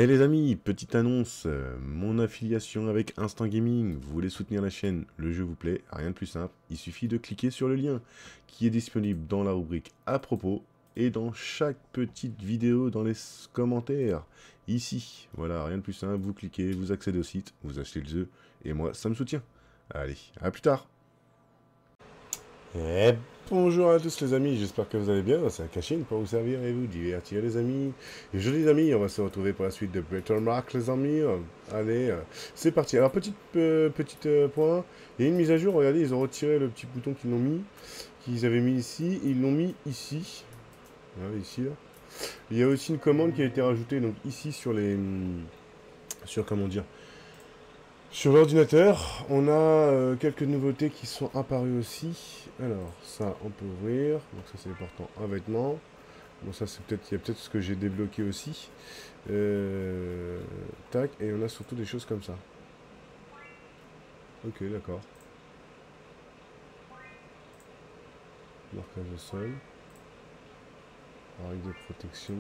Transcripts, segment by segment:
Eh les amis, petite annonce, mon affiliation avec Instant Gaming, vous voulez soutenir la chaîne, le jeu vous plaît, rien de plus simple, il suffit de cliquer sur le lien qui est disponible dans la rubrique à propos et dans chaque petite vidéo dans les commentaires, ici. Voilà, rien de plus simple, vous cliquez, vous accédez au site, vous achetez le jeu, et moi ça me soutient. Allez, à plus tard. Eh, bonjour à tous les amis, j'espère que vous allez bien, c'est Akashin pour vous servir et vous divertir les amis. Et je dis les amis, on va se retrouver pour la suite de Better Mark les amis. Allez, c'est parti. Alors petite point, il y a une mise à jour, regardez, ils ont retiré le petit bouton qu'ils avaient mis ici, ils l'ont mis ici. Voilà, ici là. Il y a aussi une commande qui a été rajoutée donc ici sur sur comment dire, sur l'ordinateur, on a quelques nouveautés qui sont apparues aussi. Alors, ça, on peut ouvrir. Donc ça, c'est important. Un vêtement. Bon, ça, c'est peut-être, il y a peut-être ce que j'ai débloqué aussi. Tac, et on a surtout des choses comme ça. Ok, d'accord. Marquage au sol. Règle de protection.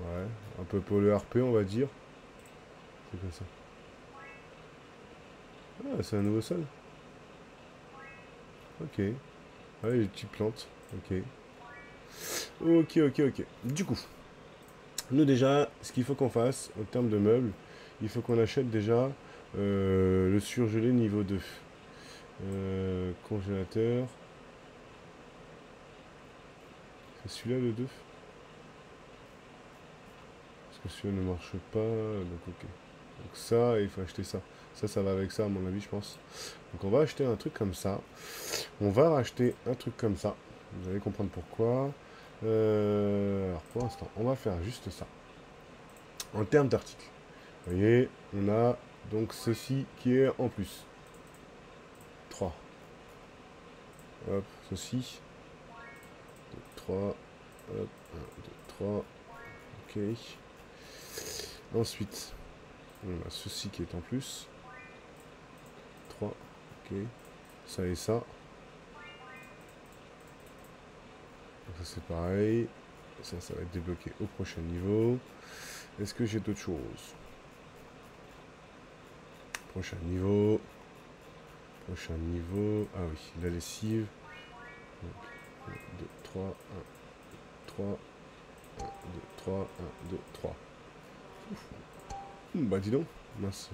Ouais, un peu pour le RP, on va dire. C'est comme ça. Ah, c'est un nouveau sol. Ok. Ouais, les petites plantes. Ok. Ok. Du coup, nous déjà, ce qu'il faut qu'on fasse en termes de meubles, il faut qu'on achète déjà le surgelé niveau 2. Congélateur. C'est celui-là le 2. Parce que celui-là ne marche pas. Donc ok. Donc ça, il faut acheter ça. Ça va avec ça à mon avis je pense. Donc on va acheter un truc comme ça. On va racheter un truc comme ça. Vous allez comprendre pourquoi. Alors pour l'instant, on va faire juste ça. En termes d'articles. Vous voyez, on a donc ceci qui est en plus. 3. Hop, ceci. 3. Hop, 1, 2, 3. Ok. Ensuite, on a ceci qui est en plus. 3. Ok. Ça et ça. Donc ça c'est pareil. Ça va être débloqué au prochain niveau. Est-ce que j'ai d'autres choses? Prochain niveau. Prochain niveau. Ah oui, la lessive. Donc, 1, 2, 3, 1, 3, 1, 2, 3, 1, 2, 3. Bah dis donc. Mince,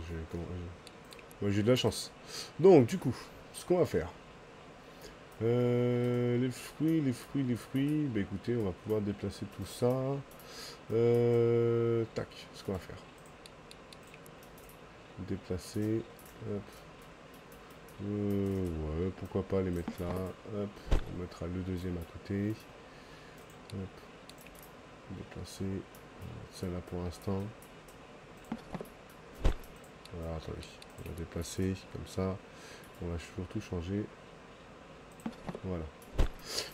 moi j'ai de la chance. Donc du coup, ce qu'on va faire. Les fruits. Bah écoutez, on va pouvoir déplacer tout ça. Tac, ce qu'on va faire. Déplacer. Hop. Ouais, pourquoi pas les mettre là. Hop, on mettra le deuxième à côté. Hop. Déplacer. Celle-là pour l'instant. Voilà, attendez. On va déplacer comme ça. On va surtout changer. Voilà.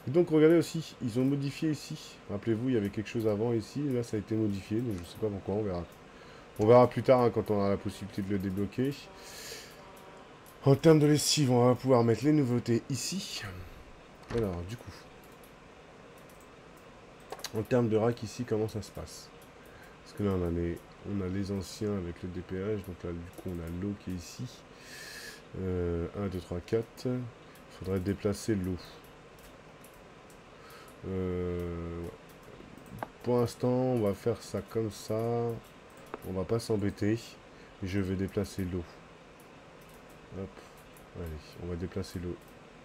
Et donc regardez aussi, ils ont modifié ici. Rappelez-vous, il y avait quelque chose avant ici. Et là, ça a été modifié. Donc je ne sais pas pourquoi, on verra. On verra plus tard hein, quand on aura la possibilité de le débloquer. En termes de lessive, on va pouvoir mettre les nouveautés ici. Alors, du coup. En termes de rack ici, comment ça se passe? Parce que là, on a les anciens avec le DPH. Donc là, du coup, on a l'eau qui est ici. 1, 2, 3, 4. Il faudrait déplacer l'eau. Ouais. Pour l'instant, on va faire ça comme ça. On va pas s'embêter. Je vais déplacer l'eau. Hop. Allez, on va déplacer l'eau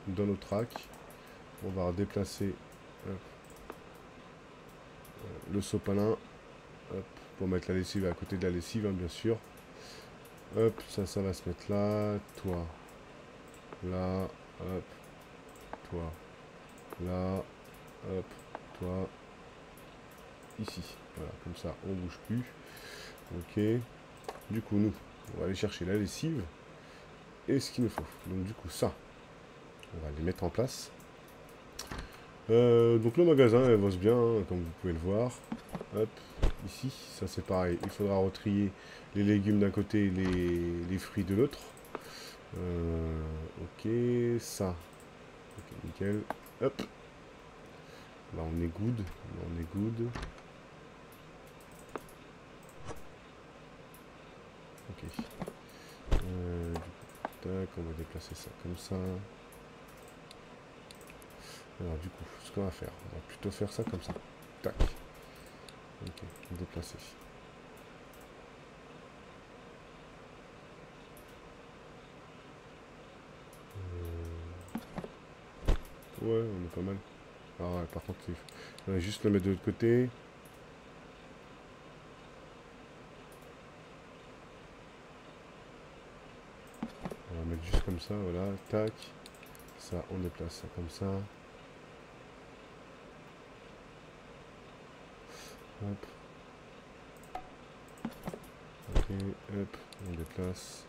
dans notre rack. On va redéplacer le sopalin. Hop, pour mettre la lessive à côté de la lessive, hein, bien sûr. Hop, ça va se mettre là. Toi. Là. Hop. Toi. Là. Hop. Toi. Ici. Voilà, comme ça, on bouge plus. Ok. Du coup, nous, on va aller chercher la lessive. Et ce qu'il nous faut. Donc du coup, ça, on va les mettre en place. Donc le magasin, elle bosse bien, hein, comme vous pouvez le voir. Hop, ici, ça c'est pareil. Il faudra retrier les légumes d'un côté et les fruits de l'autre. Ok, ça. Ok, nickel. Hop. Là on est good. Là on est good. Ok. Du coup, tac, on va déplacer ça comme ça. Alors du coup, ce qu'on va faire, on va plutôt faire ça comme ça. Tac. Ok, déplacer. Ouais, on est pas mal. Ah ouais, par contre, on va juste le mettre de l'autre côté. On va mettre juste comme ça, voilà, tac. Ça, on déplace ça comme ça. Hop. Ok, hop, on déplace.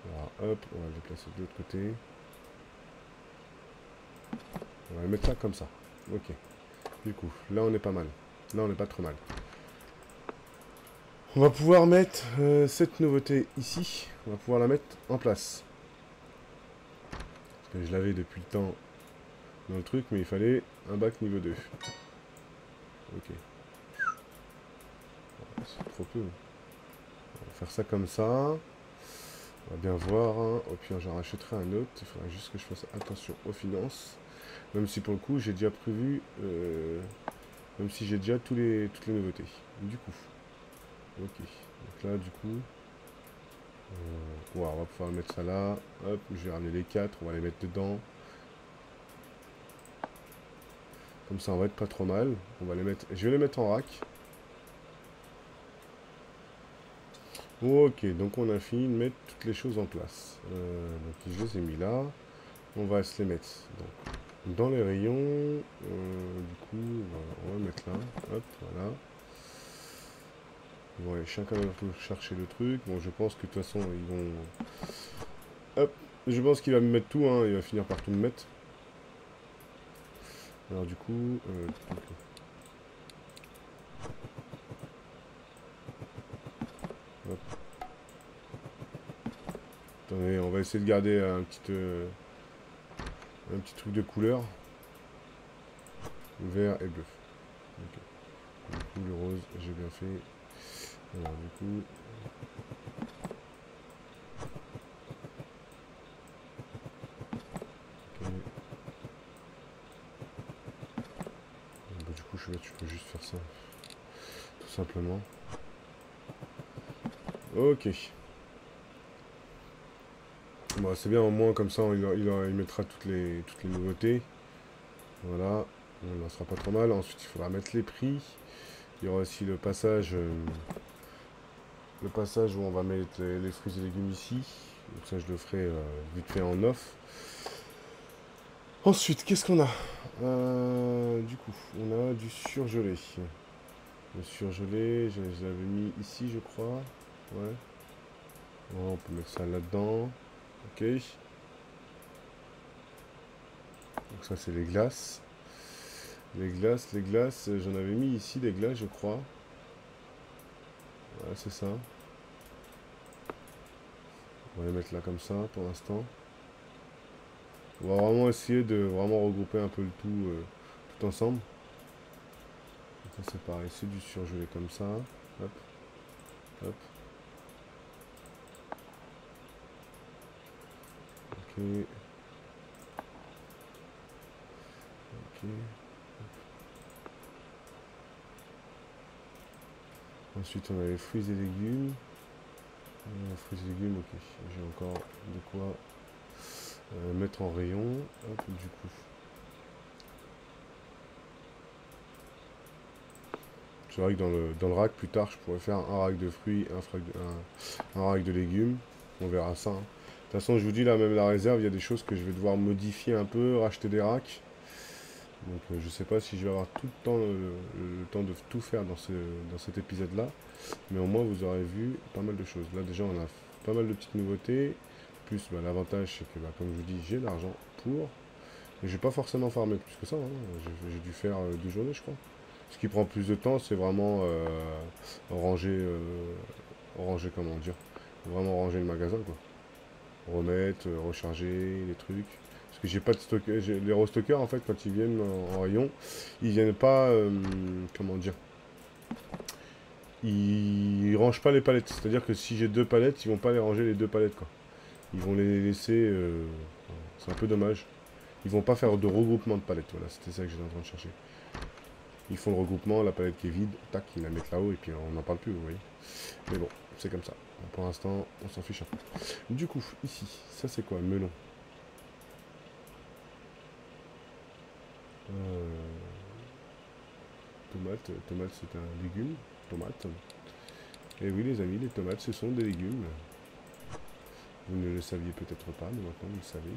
Voilà, hop, on va le déplacer de l'autre côté. On va mettre ça comme ça. Ok. Du coup, là on est pas mal. Là on n'est pas trop mal. On va pouvoir mettre cette nouveauté ici. On va pouvoir la mettre en place. Parce que je l'avais depuis le temps dans le truc, mais il fallait un bac niveau 2. Ok. C'est trop peu. On va faire ça comme ça. On va bien voir. Hein. Au pire, j'en rachèterai un autre. Il faudra juste que je fasse attention aux finances. Même si pour le coup, j'ai déjà prévu... même si j'ai déjà toutes les nouveautés. Du coup. Ok. Donc là, du coup... ouais, on va pouvoir mettre ça là. Hop, je vais ramener les 4. On va les mettre dedans. Comme ça, on va être pas trop mal. On va les mettre... Je vais les mettre en rack. Ok, donc on a fini de mettre toutes les choses en place. Donc je les ai mis là. On va se les mettre donc, dans les rayons. Du coup, on va mettre là. Hop, voilà. Ils vont aller chacun leur tour chercher le truc. Bon, je pense que de toute façon, ils vont... Hop, je pense qu'il va me mettre tout. Hein. Il va finir par tout me mettre. Alors du coup... hop. Attendez, on va essayer de garder un petit truc de couleur. Vert et bleu. Ok. Du coup, le rose, j'ai bien fait. Alors, du coup... Okay. Bah, du coup, tu peux juste faire ça. Tout simplement. Ok. Bon, c'est bien, au moins, comme ça, il mettra toutes les nouveautés. Voilà. Bon, là, sera pas trop mal. Ensuite, il faudra mettre les prix. Il y aura aussi le passage où on va mettre les fruits et légumes ici. Donc ça, je le ferai vite fait en off. Ensuite, qu'est-ce qu'on a du coup, on a du surgelé. Le surgelé, je l'avais mis ici, je crois. Ouais. Bon, on peut mettre ça là-dedans. Ok. Donc ça, c'est les glaces. Les glaces, j'en avais mis ici des glaces, je crois. Voilà, c'est ça. On va les mettre là comme ça pour l'instant. On va vraiment essayer de vraiment regrouper un peu le tout ensemble. Donc ça, c'est pareil, c'est du surgelé comme ça. Hop, hop. Ok. Ok. Ensuite, on a les fruits et légumes. Fruits et légumes, ok. J'ai encore de quoi mettre en rayon. Hop, du coup. C'est vrai que dans le rack, plus tard, je pourrais faire un rack de fruits, un rack de légumes. On verra ça. Hein. De toute façon, je vous dis, là, même la réserve, il y a des choses que je vais devoir modifier un peu, racheter des racks. Donc, je sais pas si je vais avoir tout le temps de tout faire dans cet épisode-là. Mais au moins, vous aurez vu pas mal de choses. Là, déjà, on a pas mal de petites nouveautés. Plus, bah, l'avantage, c'est que, bah, comme je vous dis, j'ai l'argent pour. Et je vais pas forcément farmer plus que ça. Hein. J'ai dû faire 2 journées, je crois. Ce qui prend plus de temps, c'est vraiment ranger, comment dire, vraiment ranger le magasin, quoi. Remettre, recharger les trucs. Parce que j'ai pas de stock. Les restockers, en fait, quand ils viennent en rayon, ils viennent pas. Comment dire? Ils rangent pas les palettes. C'est-à-dire que si j'ai 2 palettes, ils vont pas les ranger les 2 palettes, quoi. Ils vont les laisser. C'est un peu dommage. Ils vont pas faire de regroupement de palettes. Voilà, c'était ça que j'étais en train de chercher. Ils font le regroupement, la palette qui est vide, tac, ils la mettent là-haut et puis on n'en parle plus, vous voyez. Mais bon, c'est comme ça. Pour l'instant, on s'en fiche un peu. Du coup, ici, ça c'est quoi? Melon. Tomate, tomate c'est un légume. Tomate. Et oui les amis, les tomates ce sont des légumes. Vous ne le saviez peut-être pas, mais maintenant vous le savez.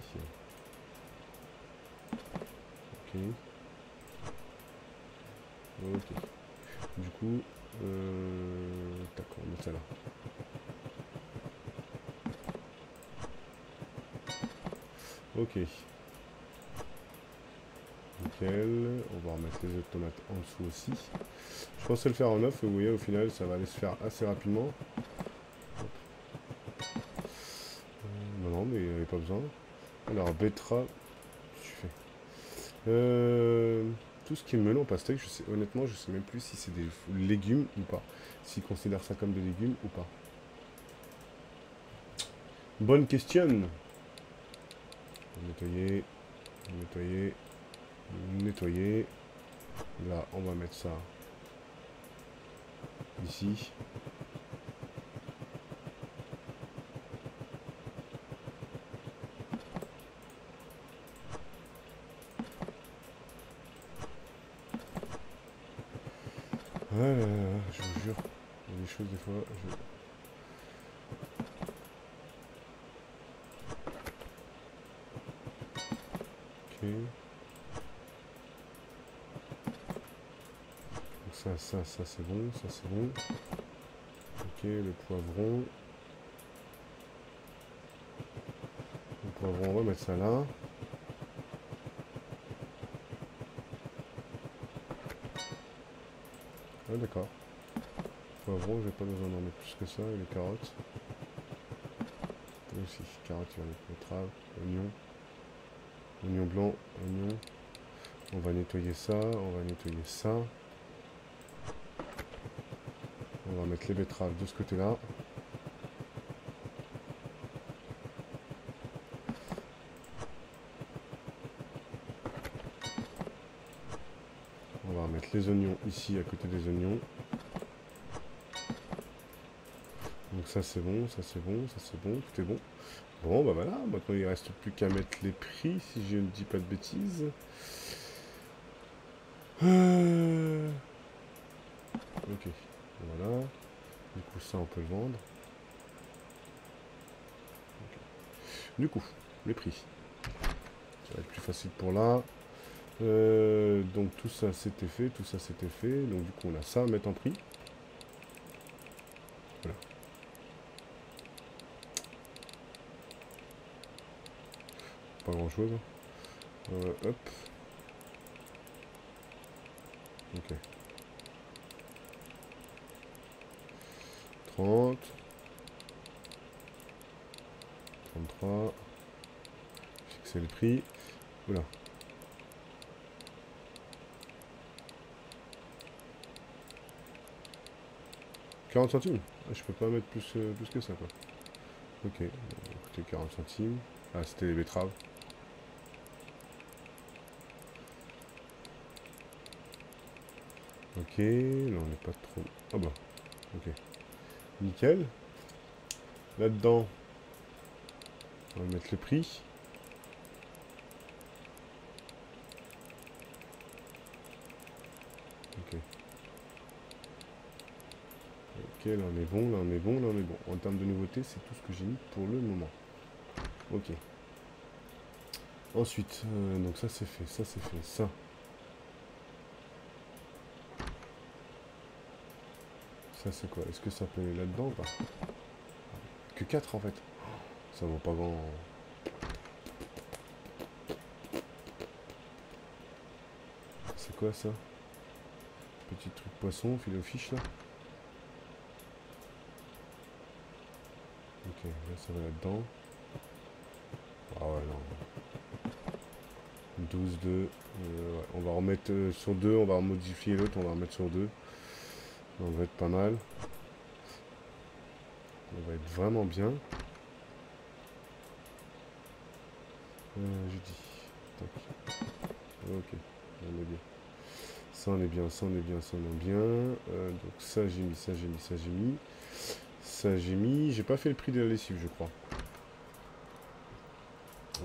Ok. Ok. Du coup, tac, on met ça là. Ok. Nickel. On va remettre les autres tomates en dessous aussi. Je pensais le faire en off, vous voyez, au final, ça va aller se faire assez rapidement. Non, non, mais il n'y avait pas besoin. Alors, betterave, je fais. Tout ce qui est melon pastèque, je sais, honnêtement, je sais même plus si c'est des légumes ou pas. S'ils considèrent ça comme des légumes ou pas. Bonne question. Nettoyer, nettoyer, nettoyer. Là, on va mettre ça ici. Je vous jure, il y a des choses des fois. Ok. Donc ça c'est bon, ça c'est bon. Ok, le poivron. Le poivron, on va mettre ça là. Ah d'accord. Poivron, j'ai pas besoin d'en mettre plus que ça. Et les carottes. Aussi, carottes, il va mettre betterave, oignon. Oignon blanc, oignon. On va nettoyer ça, on va nettoyer ça. On va mettre les betteraves de ce côté-là. On va mettre les oignons ici, à côté des oignons. Donc ça c'est bon, ça c'est bon, ça c'est bon, tout est bon. Bon bah voilà, maintenant il ne reste plus qu'à mettre les prix, si je ne dis pas de bêtises. Ok, voilà. Du coup ça on peut le vendre. Okay. Du coup, les prix. Ça va être plus facile pour là. Donc tout ça c'était fait, tout ça c'était fait. Donc du coup on a ça à mettre en prix. Voilà. Pas grand chose. Hop. Ok. 30. 33. Fixer le prix. Oula. « 40 centimes. Je peux pas mettre plus que ça quoi. Ok, bon, écoutez, 40 centimes. Ah, c'était les betteraves. Ok, là on n'est pas trop... Ah bah, ok. Nickel. Là-dedans, on va mettre le prix. Ok. Ok, là on est bon, là on est bon, là on est bon. En termes de nouveauté, c'est tout ce que j'ai mis pour le moment. Ok. Ensuite, donc ça c'est fait, ça c'est fait, ça. Ça c'est quoi? Est-ce que ça peut aller là-dedans ou pas? Que 4 en fait. Ça vaut pas grand... C'est quoi ça? Petit truc poisson, filet aux fiches là. Ok, là ça va là-dedans. Ah ouais, non. 12, 2. Ouais, on va remettre sur 2, on va modifier l'autre, on va remettre sur 2. On va être pas mal. On va être vraiment bien. J'ai dit. Tac. Ok, on est bien. Ça on est bien, ça on est bien, ça on est bien. Donc ça j'ai mis, ça j'ai mis, ça j'ai mis. Ça j'ai mis. J'ai pas fait le prix de la lessive je crois.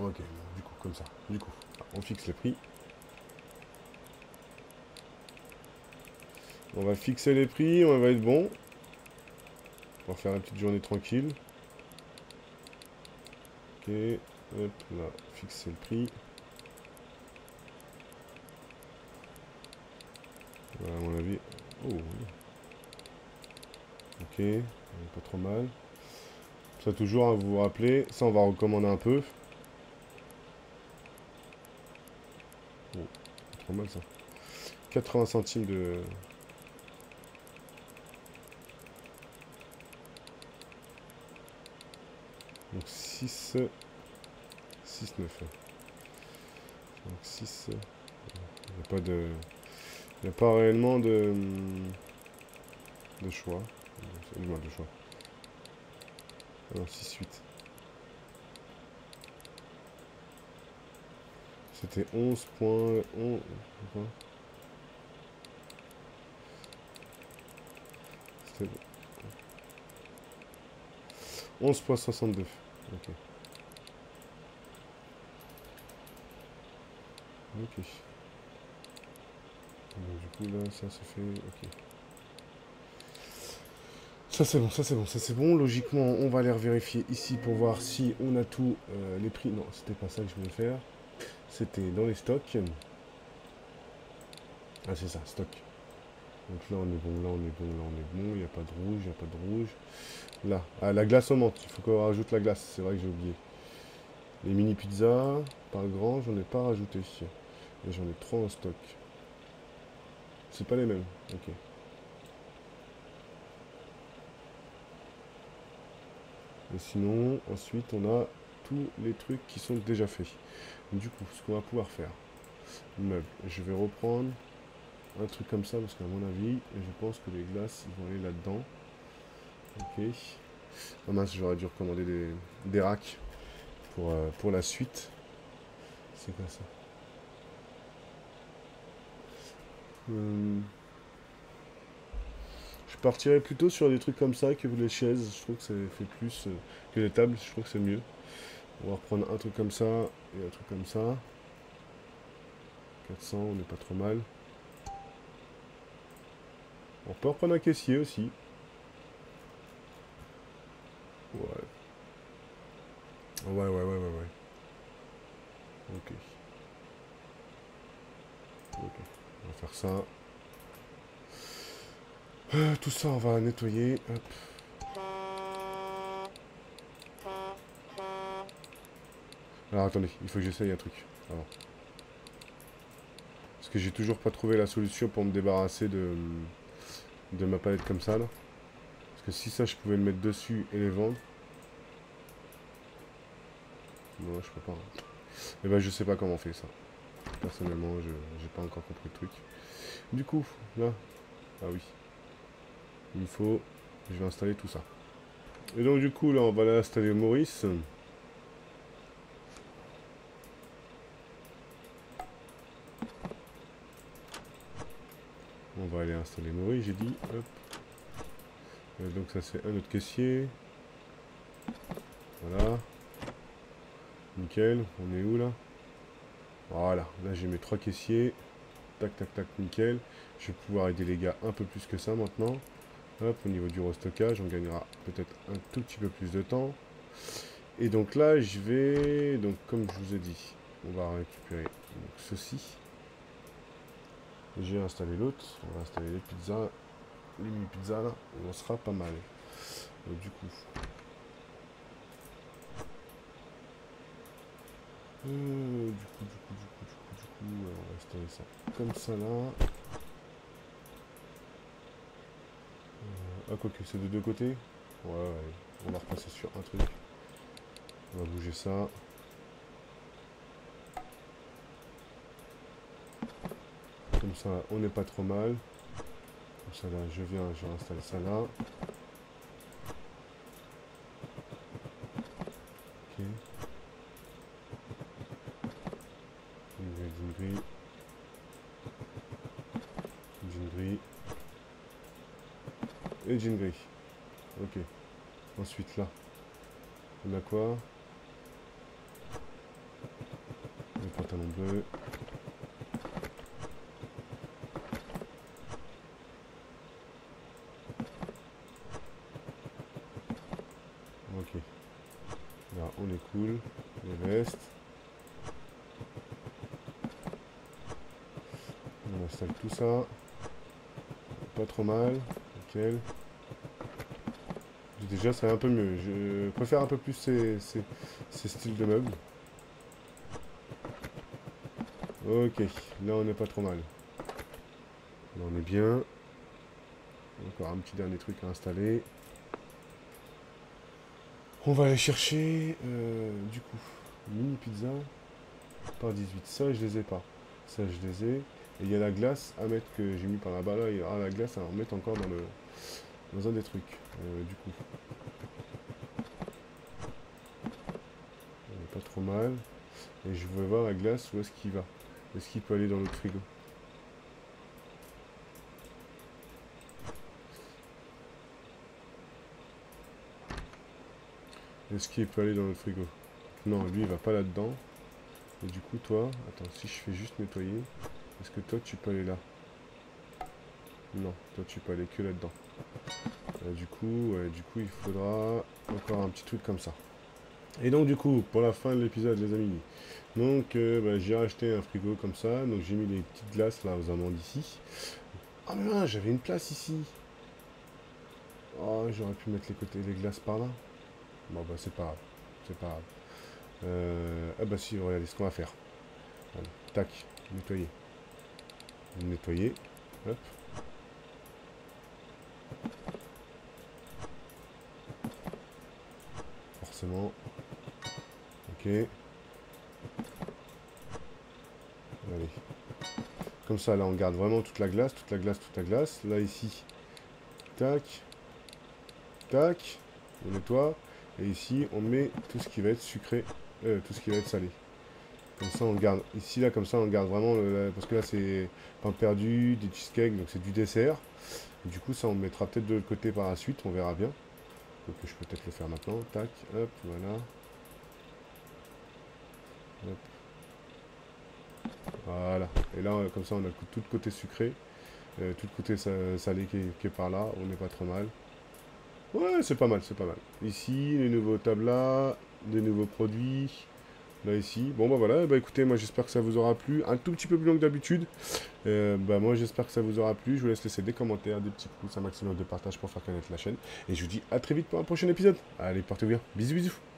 Ok, du coup comme ça. Du coup, on fixe les prix. On va fixer les prix, on va être bon. On va faire une petite journée tranquille. Ok, hop là, fixer le prix. Voilà, à mon avis. Oh, ok, pas trop mal. Ça toujours, hein, vous vous rappelez. Ça, on va recommander un peu. Oh, pas trop mal ça. 80 centimes de... Donc 6... 6, 9. Donc 6... Il n'y a pas de... Il n'y a pas réellement de choix. Dis-moi de choix. Non, 6, 8. C'était 11 points... 11,62. Ok. Ok. Donc, du coup, là, ça se fait... Ok. Ça, c'est bon, ça, c'est bon, ça, c'est bon. Logiquement, on va aller vérifier ici pour voir si on a tous les prix. Non, c'était pas ça que je voulais faire. C'était dans les stocks. Ah, c'est ça, stock. Donc là, on est bon, là, on est bon, là, on est bon. Il n'y a pas de rouge, il n'y a pas de rouge. Là, ah, la glace au menthe. Il faut qu'on rajoute la glace. C'est vrai que j'ai oublié. Les mini pizzas, par grand, j'en ai pas rajouté. Et j'en ai 3 en stock. C'est pas les mêmes. Ok. Et sinon, ensuite, on a tous les trucs qui sont déjà faits. Du coup, ce qu'on va pouvoir faire. Meubles. Je vais reprendre un truc comme ça parce qu'à mon avis, je pense que les glaces ils vont aller là-dedans. Ok. Ah mince, j'aurais dû recommander des racks pour la suite. C'est quoi ça? Je partirais plutôt sur des trucs comme ça que les chaises. Je trouve que ça fait plus que les tables. Je trouve que c'est mieux. On va reprendre un truc comme ça et un truc comme ça. 400, on n'est pas trop mal. On peut reprendre un caissier aussi. Ouais. Ouais. Ok. Ok. On va faire ça. Tout ça, on va nettoyer. Hop. Alors attendez, il faut que j'essaye un truc. Alors. Parce que j'ai toujours pas trouvé la solution pour me débarrasser de ma palette comme ça là. Parce que si ça je pouvais le mettre dessus et les vendre. Non, je peux pas. Et ben je sais pas comment on fait ça. Personnellement, j'ai pas encore compris le truc. Du coup, là. Ah oui. Il faut. Je vais installer tout ça. Et donc du coup là on va aller installer Maurice. On va aller installer Maurice, j'ai dit. Hop. Donc ça c'est un autre caissier. Voilà. Nickel. On est où là? Voilà. Là j'ai mes 3 caissiers. Tac tac tac, nickel. Je vais pouvoir aider les gars un peu plus que ça maintenant. Hop, au niveau du restockage, on gagnera peut-être un tout petit peu plus de temps. Et donc là, je vais... Donc comme je vous ai dit, on va récupérer donc, ceci. J'ai installé l'autre. On va installer les pizzas. Les mini pizzas là. Et on sera pas mal. Donc du coup... on va installer ça comme ça là. Ah, quoique c'est de deux côtés. Ouais, on va repasser sur un truc. On va bouger ça. Comme ça, on n'est pas trop mal. Comme ça, là, je viens, je réinstalle ça là. Ok. D'une grille. D'une grille. Et d'une grille. Ok. Ensuite, là. On a quoi? Les pantalons bleus. Ok. Là, on est cool. Les vestes. On installe tout ça. Pas trop mal. Nickel. Déjà, ça va un peu mieux. Je préfère un peu plus ces styles de meubles. Ok. Là, on n'est pas trop mal. Là, on est bien. Encore un petit dernier truc à installer. On va aller chercher, du coup, mini pizza par 18. Ça, je les ai pas. Ça, je les ai. Et il y a la glace à mettre que j'ai mis par là-bas. Là, il y aura la glace à remettre encore dans un des trucs. Du coup, on est pas trop mal. Et je veux voir la glace, où est-ce qu'il va. Est-ce qu'il peut aller dans notre frigo? Est-ce qu'il peut aller dans notre frigo? Non, lui, il va pas là-dedans. Et du coup, toi, attends, si je fais juste nettoyer, est-ce que toi, tu peux aller là? Non, toi, tu peux aller que là-dedans. Du coup, il faudra encore un petit truc comme ça. Et donc, du coup, pour la fin de l'épisode, les amis, donc, j'ai racheté un frigo comme ça. Donc, j'ai mis les petites glaces là aux amandes ici. Ah, mais non, j'avais une place ici. Oh, j'aurais pu mettre les glaces par là. Bon, bah, c'est pas grave. C'est pas grave. Ah, bah, si, regardez ce qu'on va faire. Allez, tac, nettoyer. Nettoyer. Hop. Forcément. Ok. Allez. Comme ça, là, on garde vraiment toute la glace, toute la glace, toute la glace. Là, ici. Tac. Tac. On nettoie. Et ici, on met tout ce qui va être sucré. Tout ce qui va être salé. Comme ça, on garde. Ici, là, comme ça, on garde vraiment. Parce que là, c'est pain perdu, des cheesecakes, donc c'est du dessert. Et du coup, ça, on le mettra peut-être de l'autre côté par la suite. On verra bien. Donc, je peux peut-être le faire maintenant. Tac. Hop. Voilà. Hop. Voilà. Et là, comme ça, on a tout le côté sucré. Tout le côté salé qui est par là. On n'est pas trop mal. Ouais, c'est pas mal, c'est pas mal. Ici, les nouveaux tablas, des nouveaux produits. Là, ici. Bon, bah voilà. Bah écoutez, moi, j'espère que ça vous aura plu. Un tout petit peu plus long que d'habitude. Bah moi, j'espère que ça vous aura plu. Je vous laisse laisser des commentaires, des petits pouces, un maximum de partage pour faire connaître la chaîne. Et je vous dis à très vite pour un prochain épisode. Allez, portez-vous bien. Bisous, bisous.